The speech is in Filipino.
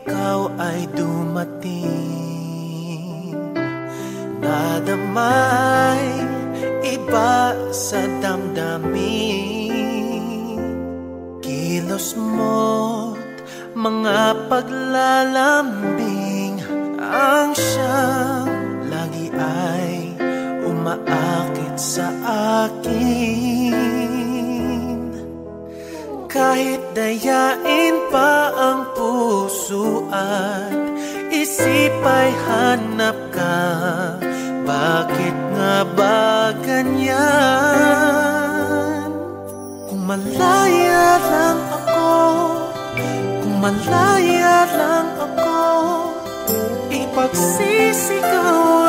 ikaw ay dumating. Nadamay iba sa damdamin, kilos mo't mga paglalambing ang siyang lagi ay umaakit sa akin. Kahit dayain pa ang puso at isip ay hanap ka, bakit nga ba ganyan? Kung malaya lang ako, kung malaya lang ako, ipagsisigaw